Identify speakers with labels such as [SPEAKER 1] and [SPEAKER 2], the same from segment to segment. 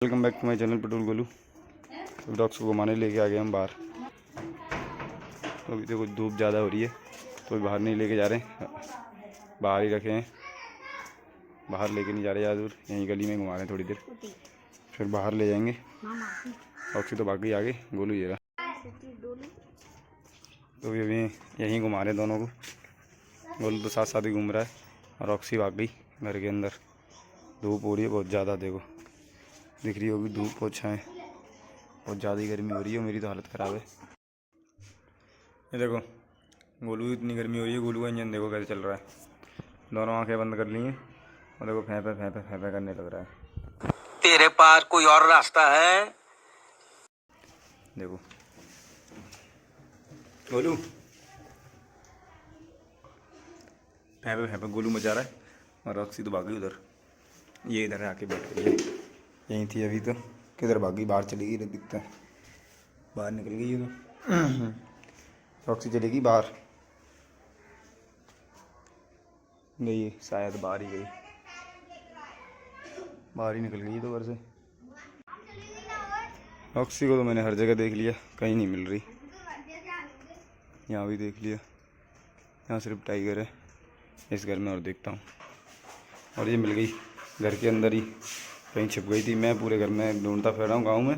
[SPEAKER 1] Welcome back to my channel petrol Golu. तो dogs को घुमाने लेके आ गए हम बाहर। तो अभी देखो धूप ज़्यादा हो रही है तो अभी बाहर नहीं लेके जा रहे हैं, बाहर ही रखे हैं। बाहर लेके नहीं जा रहे ज़्यादा दूर, यहीं गली में घुमा रहे हैं थोड़ी देर, फिर बाहर ले जाएंगे। डॉग्स तो बाकी आगे गोलू ये रहा। तो अभी यहीं घुमा रहे हैं दोनों को। गोलू तो साथ साथ ही घूम रहा है और ऑक्सी भाग गई घर के अंदर। धूप हो रही है बहुत ज़्यादा, देखो दिख रही होगी धूप बहुत छाएं, बहुत ज़्यादा ही गर्मी हो रही है। मेरी तो हालत ख़राब है। ये देखो गोलू, इतनी गर्मी हो रही है, गोलू का इंजन देखो कैसे चल रहा है। दोनों आंखें बंद कर ली हैं और देखो फैंपे फैंपे फैंपे करने लग रहा है।
[SPEAKER 2] तेरे पास कोई और रास्ता है?
[SPEAKER 1] देखो गोलू फैंपे फैंपे गोलू मचा रहा है और रॉक्सी तो भागी उधर। ये इधर आके बैठ गई है, यहीं थी अभी तो किधर भागी, बाहर चली गई, दिखता है बाहर निकल गई है। तो रॉक्सी चलेगी बाहर, गई है शायद बाहर ही गई, बाहर ही निकल गई है तो घर से। रॉक्सी को तो मैंने हर जगह देख लिया, कहीं नहीं मिल रही। यहाँ भी देख लिया, यहाँ सिर्फ टाइगर है इस घर में, और देखता हूँ। और ये मिल गई घर के अंदर ही, कहीं छिप गई थी। मैं पूरे घर में ढूंढता फिर रहा हूँ गाँव में,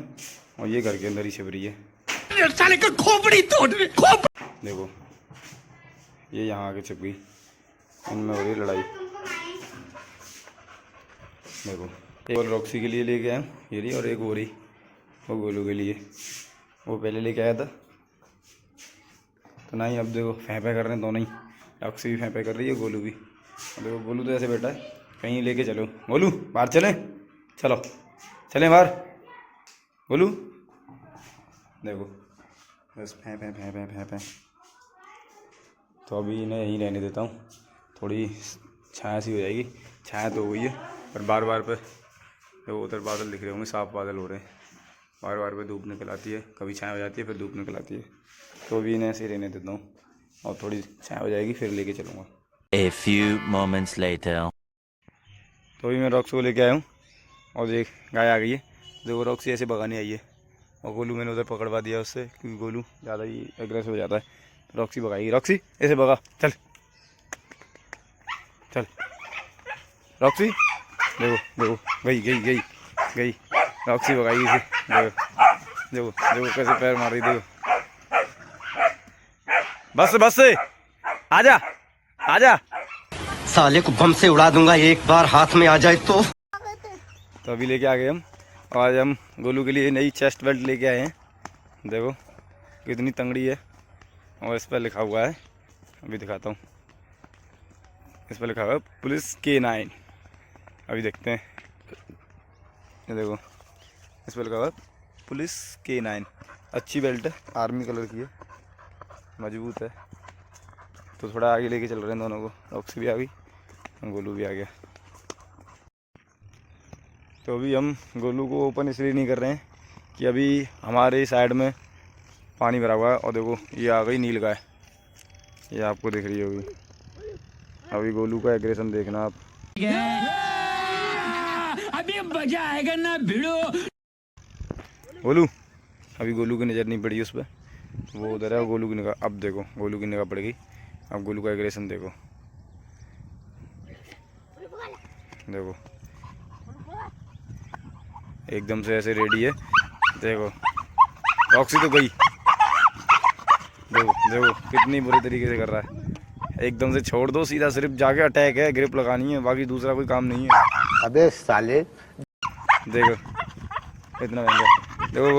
[SPEAKER 1] और ये घर के अंदर ही छिप रही है।
[SPEAKER 2] साले का खोपड़ी तोड़ दे।
[SPEAKER 1] देखो ये यहाँ आके छिप गई, इनमें हो रही लड़ाई। देखो एक रॉक्सी के लिए लेके आया ये रही, और एक हो रही वो गोलू के लिए। वो पहले लेके आया था तो नहीं, अब देखो फैंपे कर रहे हैं दोनों ही। रॉक्सी भी फैंपे कर रही है, गोलू भी। देखो गोलू तो ऐसे बैठा है, कहीं लेके चलो गोलू, बाहर चलें, चलो चलें बाहर गोलू। देखो बस फैंपे फैंपे फैंपे। तो अभी इन्हें यहीं रहने देता हूँ, थोड़ी छाया सी हो जाएगी। छाया तो हो गई है पर बार बार पे देखो उधर बादल दिख रहे होंगे, साफ बादल हो रहे हैं। बार बार पे धूप निकल आती है, कभी छाया हो जाती है फिर धूप निकल आती है। तो अभी इन्हें ऐसे ही रहने देता हूँ और थोड़ी छाया हो जाएगी फिर लेके चलूँगा।
[SPEAKER 2] A few moments later.
[SPEAKER 1] तो अभी मैं रॉक्स को लेके आया हूँ और देख गाय आ गई है। देखो रॉक्सी ऐसे भगाने आई है और गोलू मैंने उधर पकड़वा दिया उससे, क्योंकि गोलू ज़्यादा ही एग्रेसिव हो जाता है। रॉक्सी भगाएगी, रॉक्सी ऐसे भगा, चल चल रॉक्सी। देखो देखो गई गई गई गई, रॉक्सी भगाएगी इसे। देखो देखो देखो कैसे पैर मार रही, देखो। बस बस से आजा आजा।
[SPEAKER 3] साले को बम से उड़ा दूंगा एक बार हाथ में आ जाए तो।
[SPEAKER 1] अभी लेके आ गए हम, और आज हम गोलू के लिए नई चेस्ट बेल्ट लेके आए हैं। देखो कितनी तंगड़ी है, और इस पर लिखा हुआ है, अभी दिखाता हूँ। इस पर लिखा हुआ है पुलिस K9। अभी देखते हैं, ये देखो इस पर लिखा हुआ है पुलिस K9। अच्छी बेल्ट है, आर्मी कलर की है, मजबूत है। तो थोड़ा आगे लेके चल रहे हैं दोनों को। रॉक्सी भी आ गई, गोलू भी आ गया। तो अभी हम गोलू को ओपन इसलिए नहीं कर रहे हैं कि अभी हमारे साइड में पानी भरा हुआ है। और देखो ये आ गई नील गाय, ये आपको दिख रही होगी। अभी गोलू का एग्रेशन देखना आप।
[SPEAKER 2] अभी मजा आएगा ना भिड़ो।
[SPEAKER 1] गोलू, अभी गोलू की नज़र नहीं पड़ी उस पर, वो उधर है गोलू की निगाह। अब देखो गोलू की निगाह पड़ गई। अब गोलू का एग्रेशन देखो, देखो एकदम से ऐसे रेडी है। देखो रॉक्सी तो गई, देखो देखो कितनी बुरी तरीके से कर रहा है। एकदम से छोड़ दो, सीधा सिर्फ जाके अटैक है, ग्रिप लगानी है, बाकी दूसरा कोई काम नहीं है।
[SPEAKER 3] अबे साले,
[SPEAKER 1] देखो इतना महंगा। देखो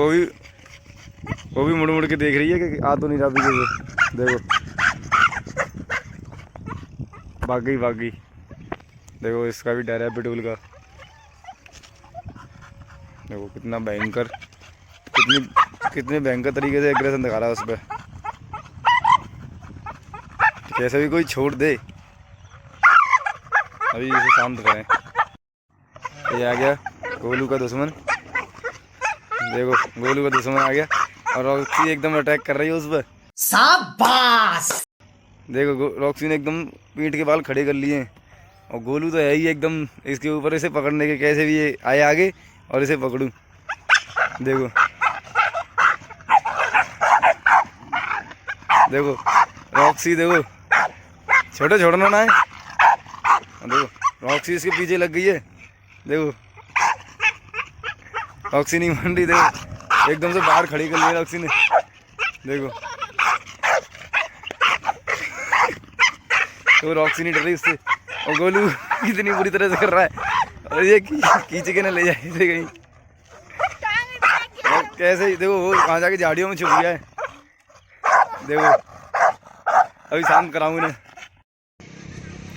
[SPEAKER 1] वो भी मुड़ मुड़ के देख रही है कि आ तो नहीं रहा पीछे से। देखो भाग गई भाग गई। देखो इसका भी डर है पिटूल का। देखो कितना भयंकर, कितने भयंकर तरीके से एग्रेशन दिखा रहा है उस पर। कैसे भी कोई छोड़ दे, अभी इसे शांत करें। ये आ गया गोलू का दुश्मन। देखो गोलू का दुश्मन आ गया और रॉक्सी एकदम अटैक कर रही है उस पर।
[SPEAKER 3] शाबाश।
[SPEAKER 1] देखो रॉक्सी ने एकदम पीठ के बाल खड़े कर लिए हैं, और गोलू तो है ही एकदम इसके ऊपर, इसे पकड़ने के कैसे भी ये आए आगे और इसे पकड़ूं। देखो देखो रॉक्सी, देखो छोटे छोड़ना ना है। देखो रॉक्सी इसके पीछे लग गई है। देखो रॉक्सी नहीं मान रही, देखो एकदम से बाहर खड़ी कर लिया रॉक्सी ने। देखो तो रॉक्सी नहीं डर रही उससे। और गोलू कितनी बुरी तरह से कर रहा है, और ये खींच के ना ले जाए इसे कहीं। और कैसे ही देखो वो कहाँ जाके झाड़ियों में छुप गया है। देखो अभी शांत कराऊँ इन्हें।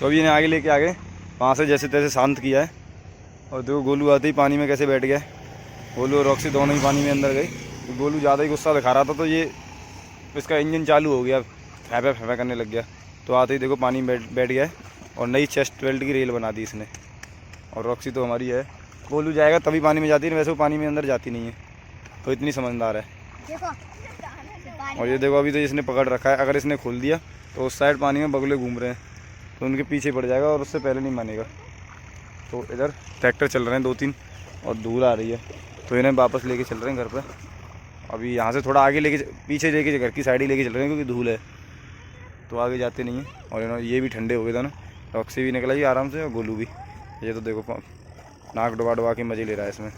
[SPEAKER 1] तो अभी इन्हें आगे लेके आ गए, वहाँ से जैसे तैसे शांत किया है। और देखो गोलू आते ही पानी में कैसे बैठ गया है। गोलू और रॉक्सी दोनों ही पानी में अंदर गए। तो गोलू ज़्यादा ही गुस्सा दिखा रहा था, तो ये इसका इंजन चालू हो गया, फैफा फैफा करने लग गया। तो आते ही देखो पानी में बैठ गया है और नई चेस्ट बेल्ट की रेल बना दी इसने। और रॉक्सी तो हमारी है, गोलू जाएगा तभी पानी में जाती है, वैसे वो पानी में अंदर जाती नहीं है। तो इतनी समझदार है। और ये देखो अभी तो इसने पकड़ रखा है, अगर इसने खोल दिया तो उस साइड पानी में बगुले घूम रहे हैं, तो उनके पीछे पड़ जाएगा और उससे पहले नहीं मानेगा। तो इधर ट्रैक्टर चल रहे हैं 2-3 और धूल आ रही है, तो इन्हें वापस लेके चल रहे हैं घर पर। अभी यहाँ से थोड़ा आगे लेके पीछे लेके घर की साइड ही लेके चल रहे हैं, क्योंकि धूल है तो आगे जाते नहीं हैं। और इन्होंने ये भी ठंडे हो गए था ना, रॉक्सी भी निकला ही आराम से और गोलू भी। ये तो देखो नाक डुबा डुबा के मज़े ले रहा है इसमें।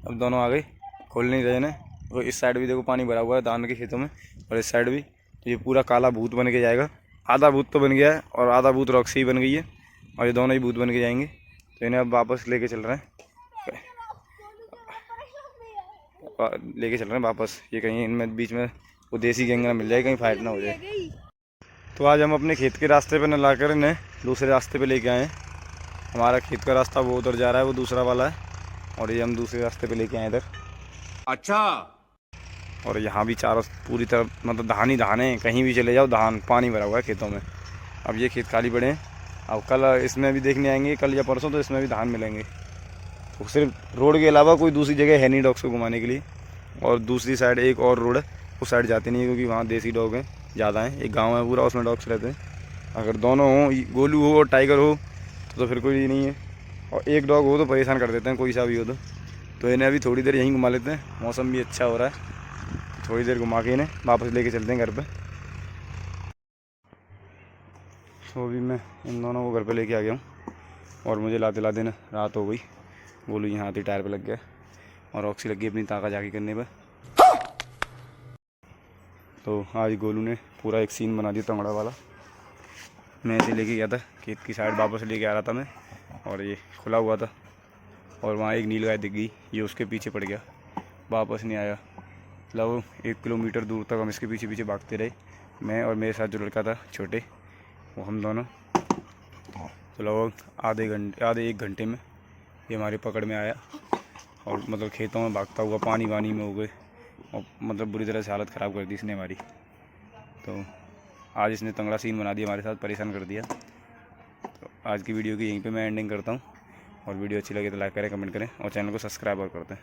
[SPEAKER 1] अब दोनों आ गए, खोल नहीं रहे ना। तो इस साइड भी देखो पानी भरा हुआ है धान के खेतों में, और इस साइड भी। तो ये पूरा काला भूत बन के जाएगा। आधा भूत तो बन गया है और आधा भूत रॉक्सी बन गई है, और ये दोनों ही भूत बन के जाएंगे। तो इन्हें अब वापस लेके चल रहे हैं, लेके चल रहे हैं वापस। ये कहीं इनमें बीच में वो देसी गैंग ना मिल जाए, कहीं फाइट ना हो जाए। तो आज हम अपने खेत के रास्ते पे न लाकर इन्हें दूसरे रास्ते पे लेके आए हैं। हमारा खेत का रास्ता वो उधर जा रहा है, वो दूसरा वाला है, और ये हम दूसरे रास्ते पे लेके आए इधर।
[SPEAKER 2] अच्छा।
[SPEAKER 1] और यहाँ भी चारों पूरी तरह मतलब धान ही धान है, कहीं भी चले जाओ धान, पानी भरा हुआ है खेतों में। अब ये खेत खाली पड़े हैं, अब कल इसमें भी देखने आएंगे, कल या परसों, तो इसमें भी धान मिलेंगे। तो सिर्फ रोड के अलावा कोई दूसरी जगह है नहीं डॉग्स को घुमाने के लिए। और दूसरी साइड एक और रोड है, उस साइड जाते नहीं है, क्योंकि वहाँ देसी डॉग हैं ज़्यादा हैं। एक गांव है पूरा, उसमें डॉग्स रहते हैं। अगर दोनों हों, गोलू हो और टाइगर हो, तो फिर कोई नहीं है। और एक डॉग हो तो परेशान कर देते हैं, कोई सा भी हो तो इन्हें अभी थोड़ी देर यहीं घुमा लेते हैं। मौसम भी अच्छा हो रहा है, थोड़ी देर घुमा के इन्हें वापस लेके चलते हैं घर पे। तो अभी मैं इन दोनों को घर पे लेके आ गया हूँ, और मुझे लाते लाते ना रात हो गई। गोलू यहाँ आते टायर पे लग गया, और रॉक्सी लग गई अपनी ताका जाके करने पर। तो आज गोलू ने पूरा एक सीन बना दिया तंगड़ा वाला। मैं इसे लेके गया था खेत की साइड, वापस लेके आ रहा था मैं, और ये खुला हुआ था, और वहाँ एक नीलगाय दिख गई, ये उसके पीछे पड़ गया, वापस नहीं आया। लगभग 1 किलोमीटर दूर तक हम इसके पीछे पीछे भागते रहे, मैं और मेरे साथ जो लड़का था छोटे, वो हम दोनों। तो लगभग आधे 1 घंटे में ये हमारी पकड़ में आया, और मतलब खेतों में भागता हुआ पानी वानी में हो गए, और मतलब बुरी तरह से हालत ख़राब कर दी इसने हमारी। तो आज इसने तंगड़ा सीन बना दिया, हमारे साथ परेशान कर दिया। तो आज की वीडियो की यहीं पे मैं एंडिंग करता हूँ, और वीडियो अच्छी लगे तो लाइक करें, कमेंट करें, और चैनल को सब्सक्राइब और करते हैं।